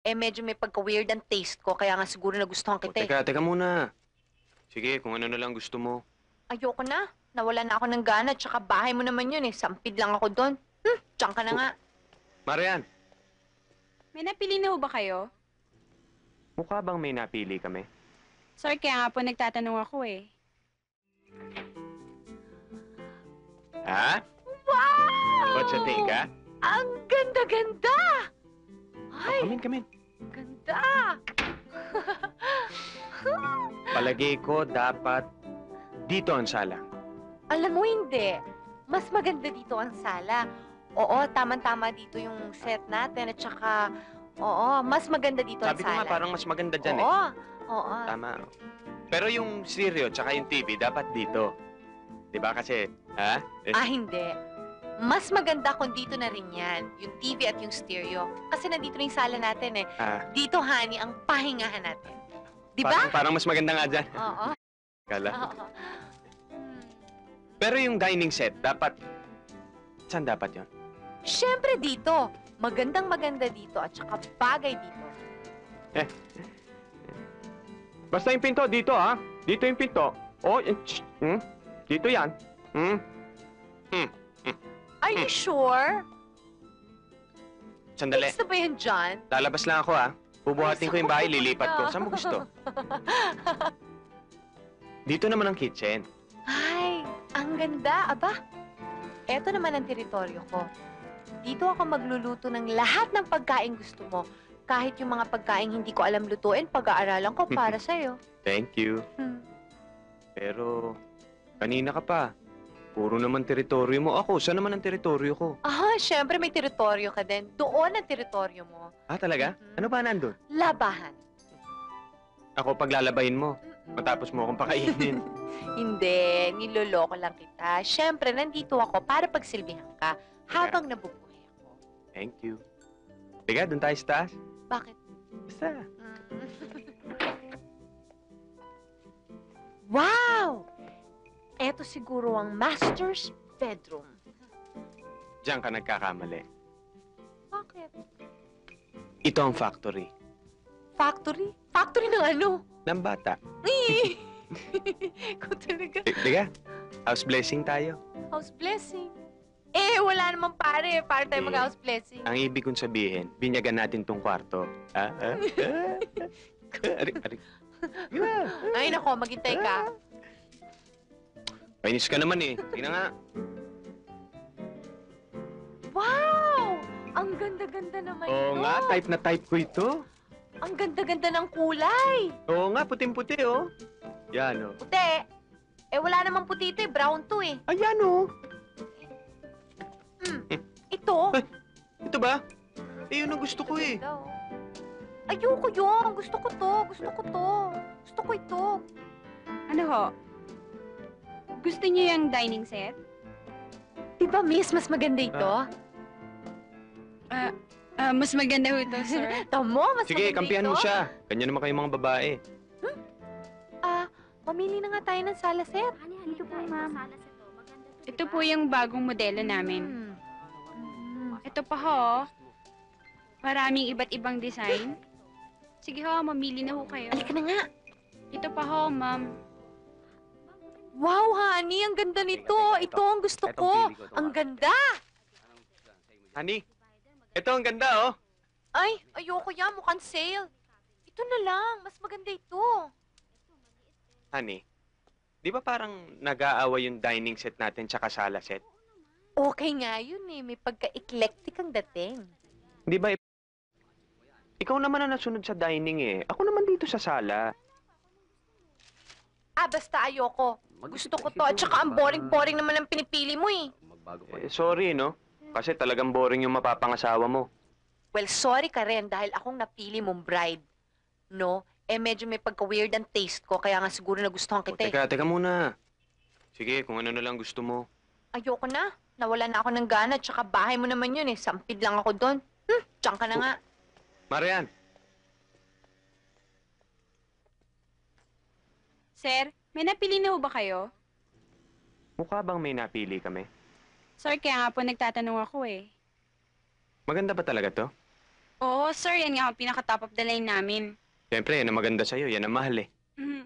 Medyo may pagka-weird ang taste ko, kaya nga siguro nagustuhan kita eh. Teka muna. Sige, kung ano na lang gusto mo. Ayoko na. Nawala na ako ng gana, tsaka bahay mo naman yun eh. Sampid lang ako doon. Diyan ka na nga. Marian, May napili na ho ba kayo? mukha bang may napili kami? Sir, kaya nga po nagtatanong ako eh. Ha? Wow! What's your take, ha? Ang ganda-ganda! Ay, Come in. ganda! Palagay ko dapat dito ang sala. Alam mo, hindi. Mas maganda dito ang sala. Oo, tama-tama dito yung set natin at saka, oo, mas maganda dito ang Sabi ko sala. nga parang mas maganda dyan eh. Oo. Tama. Pero yung stereo tsaka yung TV dapat dito. 'Di ba kasi, ha? Hindi. Mas maganda kung dito na rin yan, yung TV at yung stereo. Kasi nandito na yung sala natin eh. Dito, honey, ang pahingahan natin. Di ba? Parang mas maganda nga dyan. Oo. Kala. Oo. Pero yung dining set, dapat... Saan dapat yon? Siyempre dito. Magandang-maganda dito at saka bagay dito. Basta yung pinto, dito ha. Dito yung pinto. Oh, dito yan. Are you sure? Sandali. Gusto ba yan, John? Lalabas lang ako ha. Bubuhatin ko yung bahay, lilipat ko. Saan mo gusto? Dito naman ang kitchen. Ay, ang ganda. Aba, eto naman ang teritoryo ko. Dito ako magluluto ng lahat ng pagkain gusto mo. Kahit yung mga pagkain hindi ko alam lutuin, pag-aaralan ko para sa'yo. Thank you. Pero, kanina ka pa. Puro naman teritoryo mo. Ako, saan naman ang teritoryo ko? Siyempre may teritoryo ka din. Doon ang teritoryo mo. Talaga? Ano ba nandun? Labahan. Ako paglalabahin mo. Matapos mo akong pakainin. Hindi, niloloko lang kita. Siyempre, nandito ako para pagsilbihan ka habang nabubuhay ako. Thank you. Tiga, doon tayo sa taas. Bakit? Basta. Wow! Eto siguro ang master's bedroom. Diyan ka nagkakamali. Bakit? Ito ang factory. Factory? Factory ng ano? Ng bata. Ikaw talaga. Tiga, house blessing tayo. House blessing. Wala naman pare. Para tayo mag-house blessing. Ang ibig kong sabihin, binyagan natin tong kwarto. Ari. Ay, nako, maghintay ka. Painis ka naman eh. Tingnan nga. Wow! Ang ganda-ganda naman Oo ito. nga, type na type ko ito. Ang ganda-ganda ng kulay. Oo nga, puting-puti oh. Yan oh. Puti. Wala namang puti ito eh. Brown to eh. Ayan oh. Ito. Ito ba? Yun ang gusto ko eh. Ganda, oh. Ayoko yun. Gusto ko to. Gusto ko to. Gusto ko ito. Ano ho? Gusto niyo yung dining set? Diba, miss? Mas maganda ito. Mas maganda ho ito, sir. Tamo, mas Sige, maganda kampihan ito. mo siya. Ganyan naman kayong mga babae. Mamili na nga tayo ng sala set. Dito po, ma'am. Ito po yung bagong modelo namin. Ito pa ho. Maraming iba't ibang design. Sige ho, mamili na ho kayo. Halika na nga. Ito pa ho, ma'am. Wow, honey, ang ganda nito. Ito ang gusto ko. Ang ganda. Honey, ito ang ganda oh. Ay, ayoko yan. Mukhang sale. Ito na lang. Mas maganda ito. Honey, di ba parang nag-aaway yung dining set natin tsaka sala set? Okay nga yun eh. May pagka-eclectic ang dating. Di ba? Ikaw naman ang nasunod sa dining eh. Ako naman dito sa sala. Basta ayoko. Gusto ko to. At saka ang boring-boring naman ang pinipili mo eh. Sorry no. Kasi talagang boring yung mapapangasawa mo. Well, sorry ka rin dahil akong napili mong bride. No? Medyo may pagka-weird ang taste ko. Kaya nga siguro nagustuhan kita eh. Teka muna. Sige, kung ano na lang gusto mo. Ayoko na. Nawala na ako ng gana. At saka bahay mo naman yun eh. Sampid lang ako doon. Diyan ka na nga. Marian, Sir, may napili na ho ba kayo? mukha bang may napili kami? Sir, kaya nga po nagtatanong ako eh. Maganda ba talaga to? Oo, sir. Yan nga ang pinaka-top of the line namin. Siyempre, yan ang maganda sa'yo. Yan ang mahal eh. Mhm.